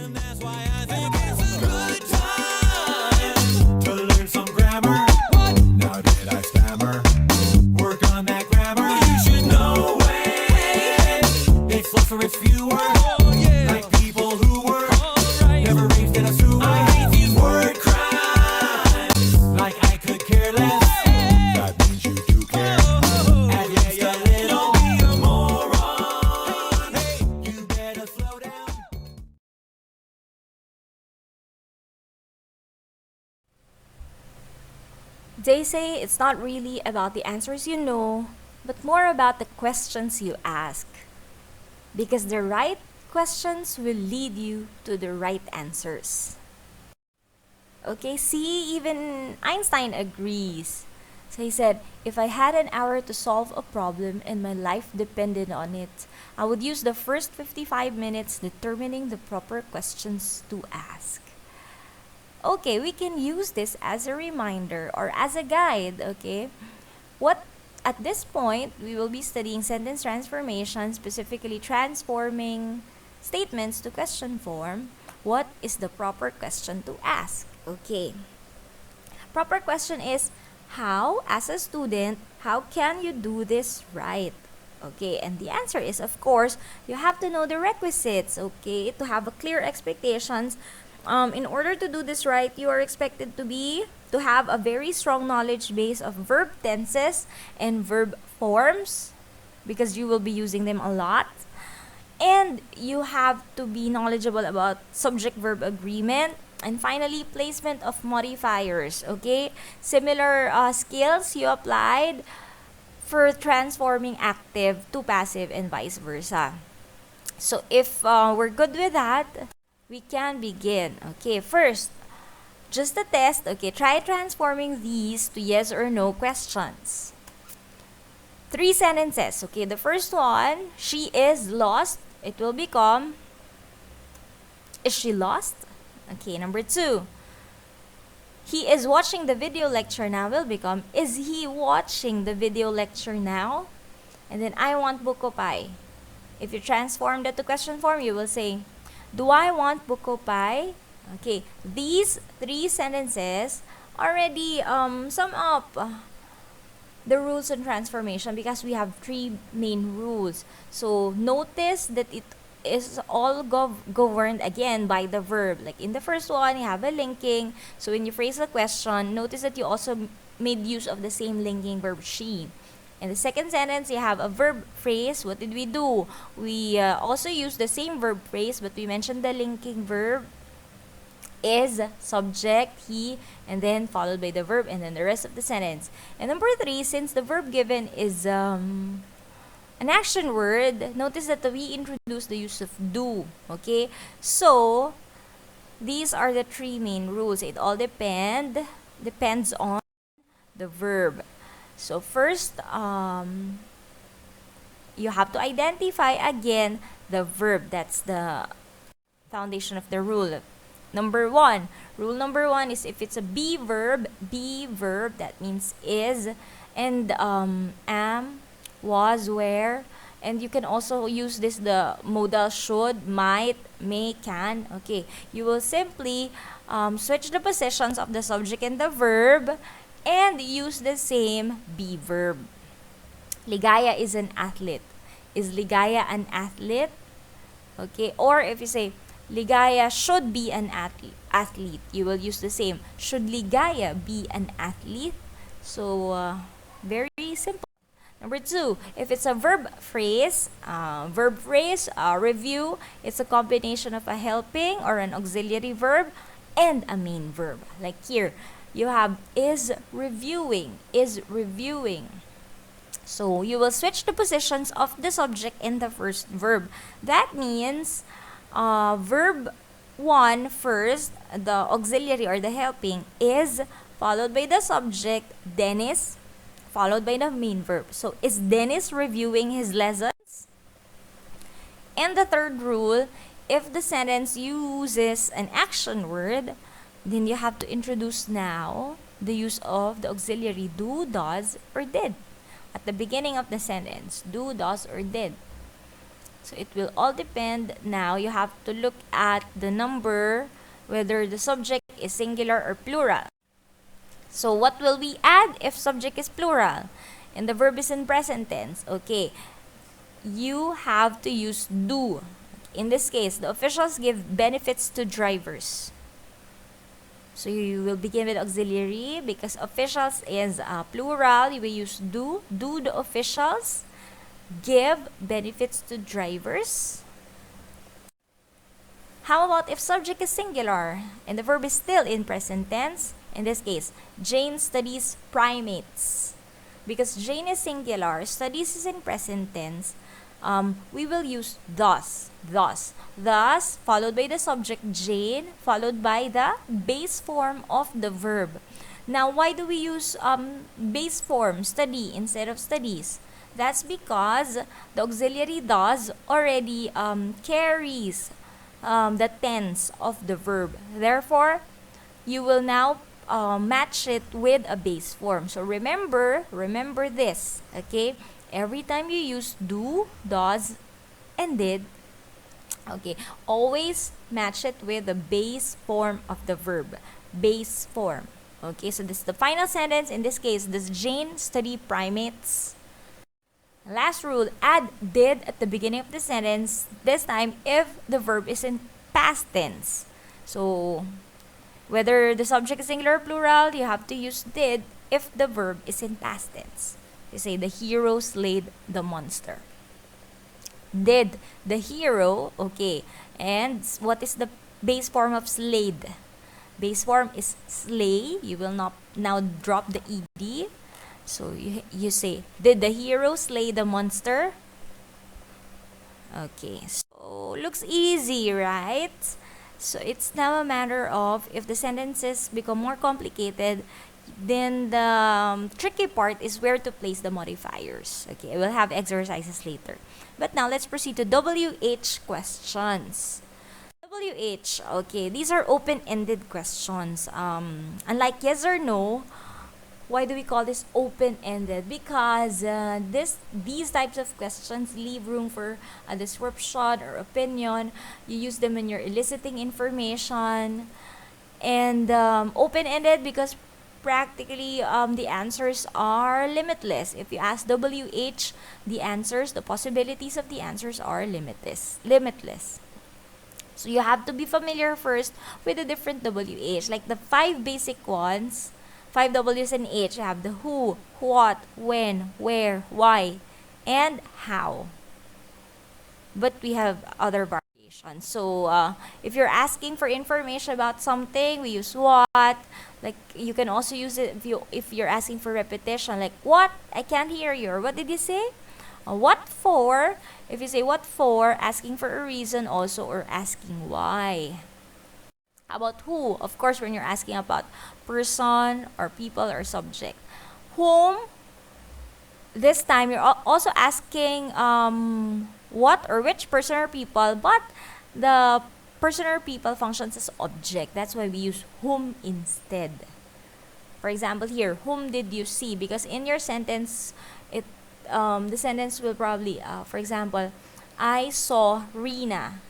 And that's why I think it's a good time to learn some grammar. What? Now did I stammer? Work on that grammar. You should know it. It's less or it's fewer. Oh, yeah. Like people who were never raised in a sewer. I hate these word crimes. Like I could care less. That means you do care. At least a little. Be a moron. Hey, you better slow down. They say it's not really about the answers you know, but more about the questions you ask. Because the right questions will lead you to the right answers. Okay, see, even Einstein agrees. So he said, if I had an hour to solve a problem and my life depended on it, I would use the first 55 minutes determining the proper questions to ask. Okay, we can use this as a reminder or as a guide, okay? At this point, we will be studying sentence transformation, specifically transforming statements to question form. What is the proper question to ask? Okay. Proper question is, how, as a student, how can you do this right? Okay, and the answer is, of course, you have to know the requisites, okay, to have a clear expectations. In order to do this right, you are expected to have a very strong knowledge base of verb tenses and verb forms because you will be using them a lot. And you have to be knowledgeable about subject-verb agreement. And finally, placement of modifiers, okay? Similar skills you applied for transforming active to passive and vice versa. So if we're good with that, we can begin. Okay, first, just a test. Okay, try transforming these to yes or no questions. 3 sentences. Okay, the first one, she is lost. It will become, is she lost? Okay, number 2, he is watching the video lecture now will become, is he watching the video lecture now? And then, I want buko pie. If you transform that to question form, you will say, do I want buko pie? Okay, these 3 sentences already sum up the rules on transformation because we have 3 main rules. So notice that it is all governed again by the verb. Like in the first one, you have a linking. So when you phrase a question, notice that you also made use of the same linking verb she. In the second sentence, you have a verb phrase. What did we do? We also used the same verb phrase, but we mentioned the linking verb is, subject, he, and then followed by the verb, and then the rest of the sentence. And number 3, since the verb given is an action word, notice that we introduce the use of do. Okay? So, these are the 3 main rules. It all depends on the verb. So first, you have to identify again the verb. That's the foundation of the rule. Rule number 1 is if it's a be verb, that means is, and am, was, were, and you can also use this, the modal should, might, may, can. Okay, you will simply switch the positions of the subject and the verb and use the same be verb. Ligaya is an athlete. Is Ligaya an athlete? Okay, or if you say Ligaya should be an athlete, you will use the same. Should Ligaya be an athlete? So, very simple. Number 2, if it's a verb phrase, review, it's a combination of a helping or an auxiliary verb and a main verb. Like here, you have is reviewing. So, you will switch the positions of the subject and the first verb. That means, verb 1 first, the auxiliary or the helping, is followed by the subject, Dennis, followed by the main verb. So, is Dennis reviewing his lessons? And the third rule, if the sentence uses an action word, then you have to introduce now the use of the auxiliary do, does, or did. At the beginning of the sentence, do, does, or did. So it will all depend. Now you have to look at the number, whether the subject is singular or plural. So what will we add if subject is plural and the verb is in present tense? Okay, you have to use do. In this case, the officials give benefits to drivers. So you will begin with auxiliary because officials is plural. You will use do. Do the officials give benefits to drivers? How about if subject is singular and the verb is still in present tense? In this case, Jane studies primates. Because Jane is singular, studies is in present tense, we will use thus. Thus, followed by the subject Jane, followed by the base form of the verb. Now, why do we use base form, study, instead of studies? That's because the auxiliary does already carries the tense of the verb. Therefore, you will now match it with a base form. So remember this, okay? Every time you use do, does, and did, okay, always match it with the base form of the verb. Base form. Okay, so this is the final sentence. In this case, does Jane study primates? Last rule, add did at the beginning of the sentence, this time if the verb is in past tense. So, whether the subject is singular or plural, you have to use did if the verb is in past tense. You say, the hero slayed the monster. Did the hero, okay. And what is the base form of slayed? Base form is slay. You will not now drop the ed. So you say, did the hero slay the monster? Okay, so looks easy, right? So it's now a matter of, if the sentences become more complicated, then the tricky part is where to place the modifiers. Okay, we'll have exercises later. But now let's proceed to WH questions. WH, okay, these are open-ended questions. Unlike yes or no, why do we call this open-ended? Because these types of questions leave room for a description or opinion. You use them when you're eliciting information. And open-ended because practically the answers are limitless. If you ask WH, the possibilities of the answers are limitless. So you have to be familiar first with the different WH. Like the 5 basic ones, 5 W's and H, you have the who, what, when, where, why, and how. But we have other variations. So if you're asking for information about something, we use what. Like you can also use it if you're asking for repetition. Like what? I can't hear you. Or what did you say? What for? If you say what for, asking for a reason also, or asking why. About who? Of course, when you're asking about person or people or subject. Whom? This time you're also asking what or which person or people, but the person or people functions as object. That's why we use whom instead. For example, here, whom did you see? Because in your sentence, the sentence will probably, for example, I saw Rina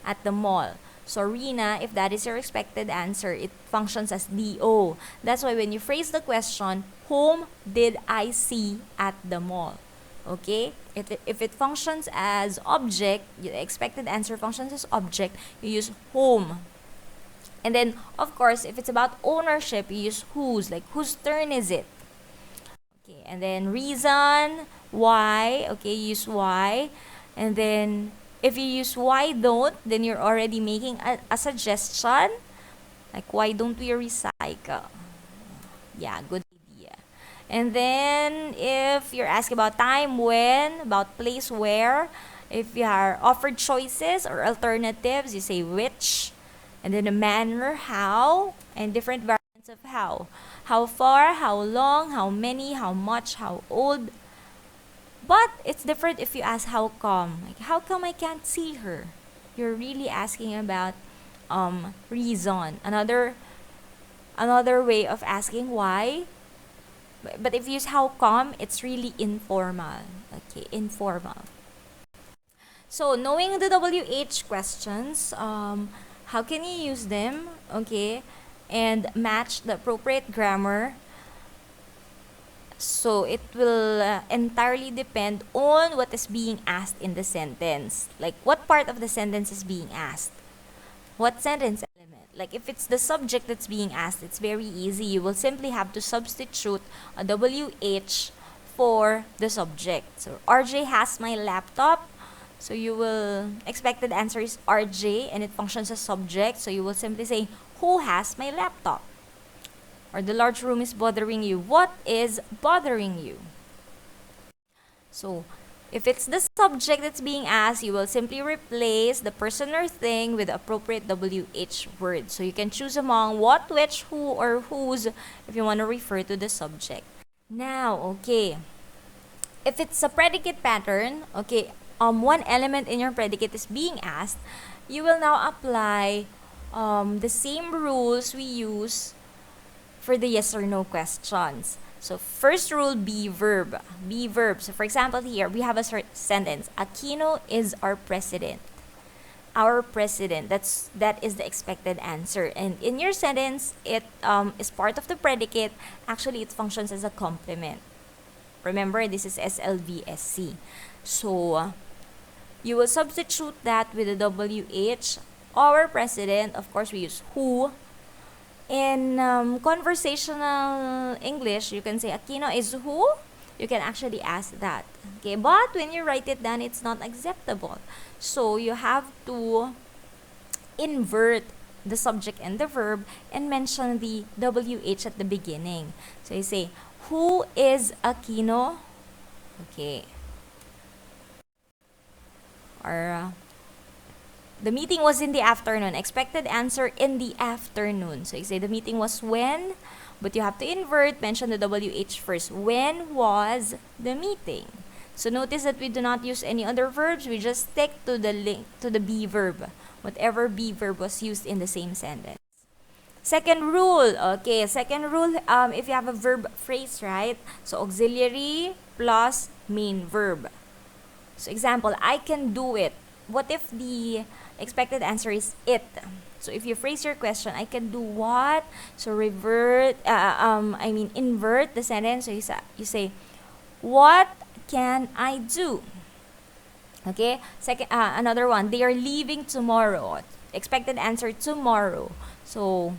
at the mall. So Rina, if that is your expected answer, it functions as DO. That's why when you phrase the question, whom did I see at the mall? Okay? If it functions as object, the expected answer functions as object, you use whom. And then, of course, if it's about ownership, you use whose. Like, whose turn is it? Okay, and then reason, why. Okay, you use why. And then, if you use why don't, then you're already making a suggestion. Like, why don't we recycle? Yeah, good idea. And then, if you're asking about time, when, about place, where, if you are offered choices or alternatives, you say which, and then the manner, how, and different variants of how. How far, how long, how many, how much, how old. But it's different if you ask how come. Like, how come I can't see her? You're really asking about reason. Another way of asking why. But if you use how come, it's really informal. Okay, informal. So, knowing the WH questions, how can you use them? Okay, and match the appropriate grammar. So, it will entirely depend on what is being asked in the sentence. Like, what part of the sentence is being asked? What sentence element? Like, if it's the subject that's being asked, it's very easy. You will simply have to substitute a WH for the subject. So, RJ has my laptop. So, you will, expected answer is RJ and it functions as subject. So, you will simply say, who has my laptop? Or the large room is bothering you. What is bothering you? So, if it's the subject that's being asked, you will simply replace the person or thing with the appropriate WH word. So, you can choose among what, which, who, or whose if you want to refer to the subject. Now, okay. If it's a predicate pattern, okay, one element in your predicate is being asked, you will now apply the same rules we use for the yes or no questions. So, first rule, be verb. Be verb. So, for example, here, we have a sentence. Aquino is our president. Our president. That is the expected answer. And in your sentence, it is part of the predicate. Actually, it functions as a complement. Remember, this is SLVSC. So, you will substitute that with the WH. Our president, of course, we use who. In conversational English, you can say Aquino is who? You can actually ask that. Okay, but when you write it down, it's not acceptable. So you have to invert the subject and the verb and mention the WH at the beginning. So you say, who is Aquino? Okay. Or the meeting was in the afternoon. Expected answer in the afternoon. So you say the meeting was when, but you have to invert, mention the WH first. When was the meeting? So notice that we do not use any other verbs. We just stick to the link to the be verb. Whatever be verb was used in the same sentence. Second rule. Okay, second rule, if you have a verb phrase, right? So auxiliary plus main verb. So example, I can do it. What if the expected answer is it? So if you phrase your question, I can do what? So invert the sentence. So you say, what can I do? Okay. Second, another one. They are leaving tomorrow. Expected answer tomorrow. So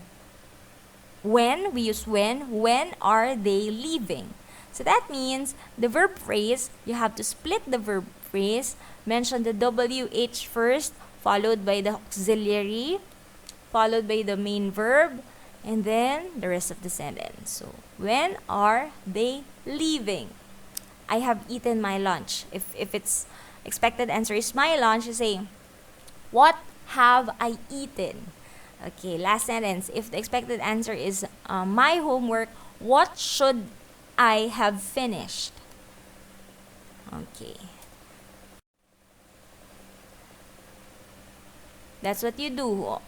when we use when. When are they leaving? So that means the verb phrase, you have to split the verb phrase, mention the WH first, followed by the auxiliary, followed by the main verb, and then the rest of the sentence. So, when are they leaving? I have eaten my lunch. If it's expected answer is my lunch, you say, what have I eaten? Okay, last sentence. If the expected answer is my homework, what should I have finished? Okay. That's what you do.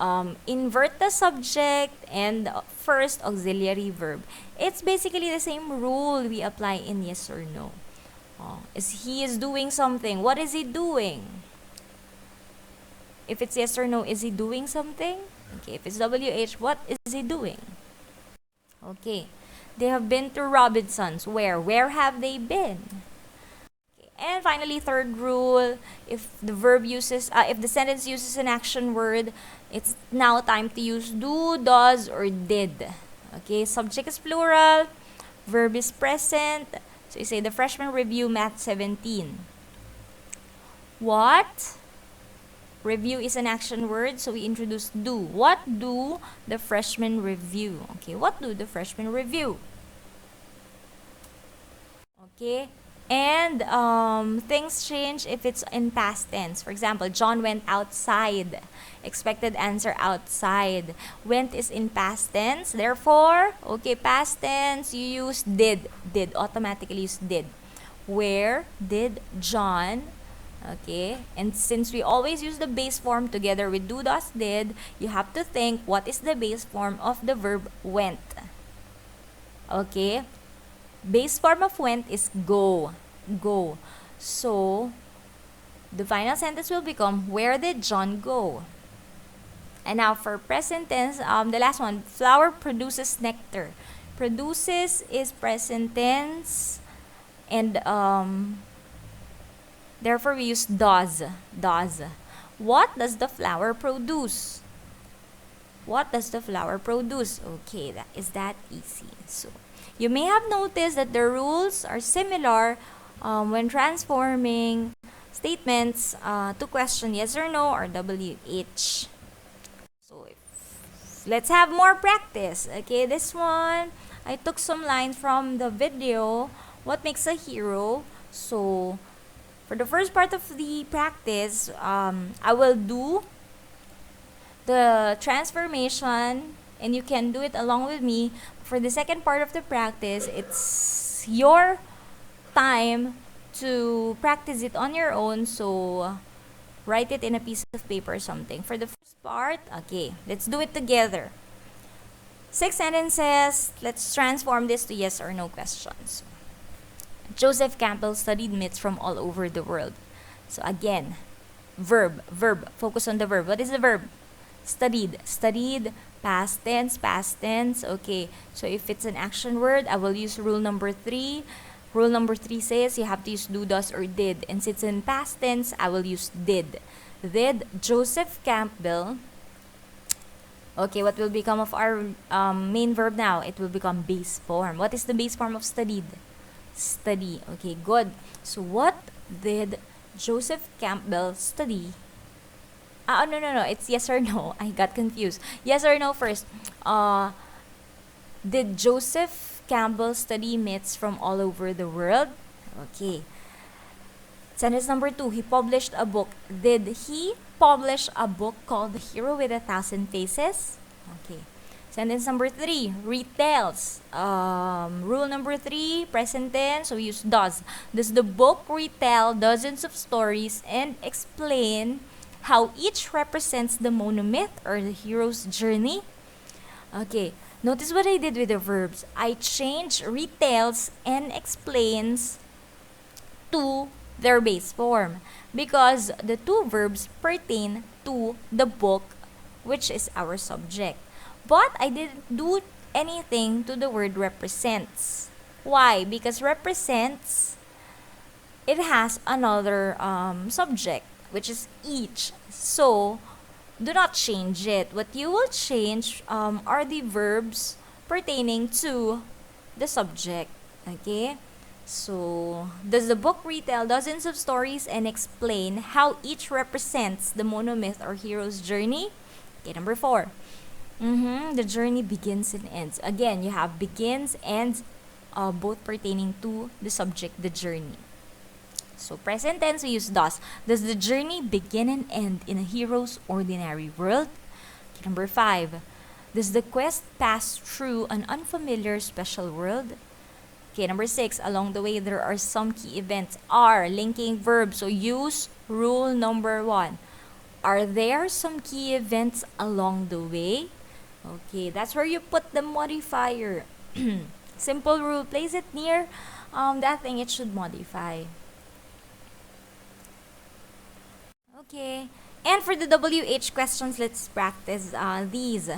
Invert the subject and first auxiliary verb. It's basically the same rule we apply in yes or no. He is doing something. What is he doing? If it's yes or no, is he doing something? Okay, if it's WH, what is he doing? Okay. They have been to Robinson's. Where? Where have they been? Okay. And finally, third rule, if the sentence uses an action word, it's now time to use do, does, or did. Okay, subject is plural, verb is present. So you say the freshman review math 17. What? Review is an action word, so we introduce do. What do the freshmen review? Okay, what do the freshmen review? Okay, and things change if it's in past tense. For example, John went outside. Expected answer outside. Went is in past tense. Therefore, okay, past tense, you use did. Did, automatically use did. Where did John? Okay, and since we always use the base form together with do, does, did, you have to think what is the base form of the verb went. Okay, base form of went is go. Go. So, The final sentence will become, where did John go? And now for present tense, the last one, flower produces nectar. Produces is present tense, and therefore we use does. Does. What does the flower produce? What does the flower produce? Okay, that easy. So you may have noticed that the rules are similar when transforming statements to question yes or no or WH. So let's have more practice. Okay, this one, I took some lines from the video, What Makes a Hero. So for the first part of the practice, I will do the transformation and you can do it along with me. For the second part of the practice, it's your time to practice it on your own. So write it in a piece of paper or something. For the first part, okay, let's do it together. 6 sentences. Let's transform this to yes or no questions. Joseph Campbell studied myths from all over the world. So again, verb. Focus on the verb. What is the verb? Studied, past tense. Okay, so if it's an action word, I will use rule number 3. Rule number 3 says you have to use do, does, or did. And since it's in past tense, I will use did. Did Joseph Campbell. Okay, what will become of our main verb now? It will become base form. What is the base form of studied? Study. Okay, good. So what did Joseph Campbell study? No. It's yes or no. I got confused. Yes or no first. Did Joseph Campbell study myths from all over the world? Okay. Sentence number 2. He published a book. Did he publish a book called The Hero with 1,000 Faces? Okay. Sentence number 3. Retells. Rule number 3. Present tense. So we use does. Does the book retell dozens of stories and explain how each represents the monomyth or the hero's journey? Okay, notice what I did with the verbs. I changed retells and explains to their base form because the two verbs pertain to the book, which is our subject. But I didn't do anything to the word represents. Why? Because represents, it has another subject, which is each. So, do not change it. What you will change are the verbs pertaining to the subject. Okay? So, does the book retell dozens of stories and explain how each represents the monomyth or hero's journey? Okay, number 4. The journey begins and ends. Again, you have begins, ends, both pertaining to the subject, the journey. So, present tense, we use does. Does the journey begin and end in a hero's ordinary world? Okay, number 5. Does the quest pass through an unfamiliar special world? Okay, number 6. Along the way, there are some key events. Are linking verbs. So, use rule number 1. Are there some key events along the way? Okay, that's where you put the modifier. Simple rule. Place it near that thing it should modify. Okay, and for the WH questions, let's practice these.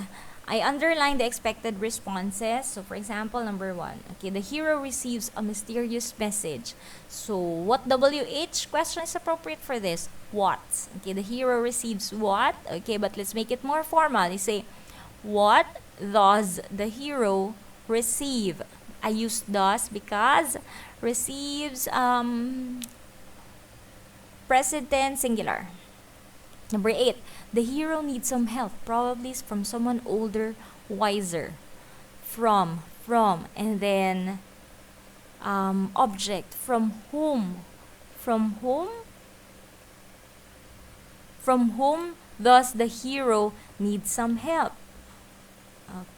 I underline the expected responses. So, for example, number 1. Okay, the hero receives a mysterious message. So, what WH question is appropriate for this? What? Okay, the hero receives what? Okay, but let's make it more formal. You say, what does the hero receive? I use does because receives present tense singular. Number 8, the hero needs some help, probably from someone older, wiser. From, and then object, from whom? From whom does the hero need some help?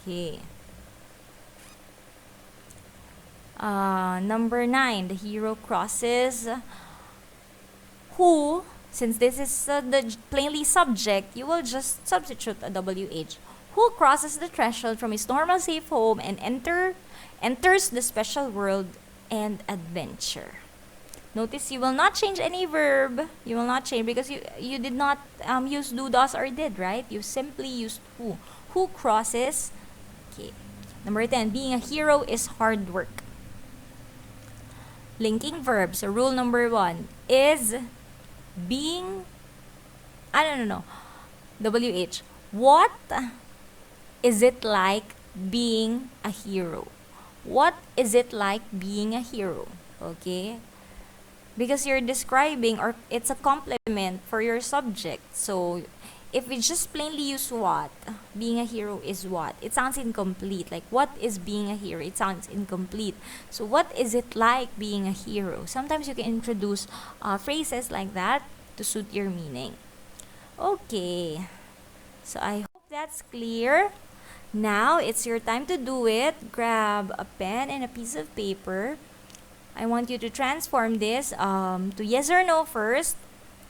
Okay. Number 9, the hero crosses who. Since this is the plainly subject, you will just substitute a WH. Who crosses the threshold from his normal safe home and enters the special world and adventure. Notice you will not change any verb. You will not change because you did not use do, does, or did, right? You simply used who. Who crosses? Okay. Number 10, being a hero is hard work. Linking verbs. So rule number 1 is being, I don't know, WH. What is it like being a hero? What is it like being a hero? Okay? Because you're describing, or it's a compliment for your subject. So if we just plainly use what, being a hero is what, it sounds incomplete. Like, what is being a hero? It sounds incomplete. So what is it like being a hero? Sometimes you can introduce phrases like that to suit your meaning. Okay, so I hope that's clear. Now it's your time to do it. Grab a pen and a piece of paper. I want you to transform this to yes or no first.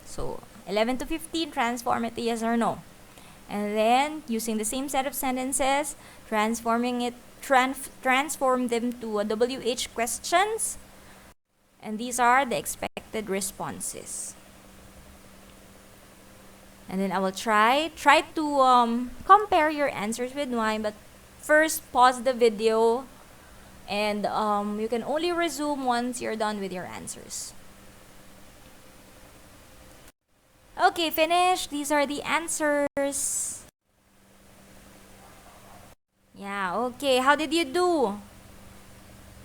So 11 to 15, transform it to yes or no. And then, using the same set of sentences, transform them to WH questions. And these are the expected responses. And then I will try to compare your answers with mine, but first pause the video, and you can only resume once you're done with your answers. Okay, finished. These are the answers. Yeah, okay. How did you do?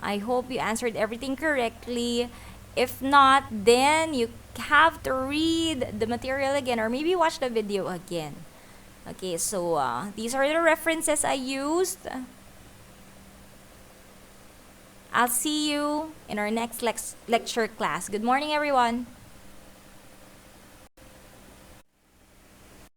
I hope you answered everything correctly. If not, then you have to read the material again, or maybe watch the video again. Okay, so these are the references I used. I'll see you in our next lecture class. Good morning, everyone.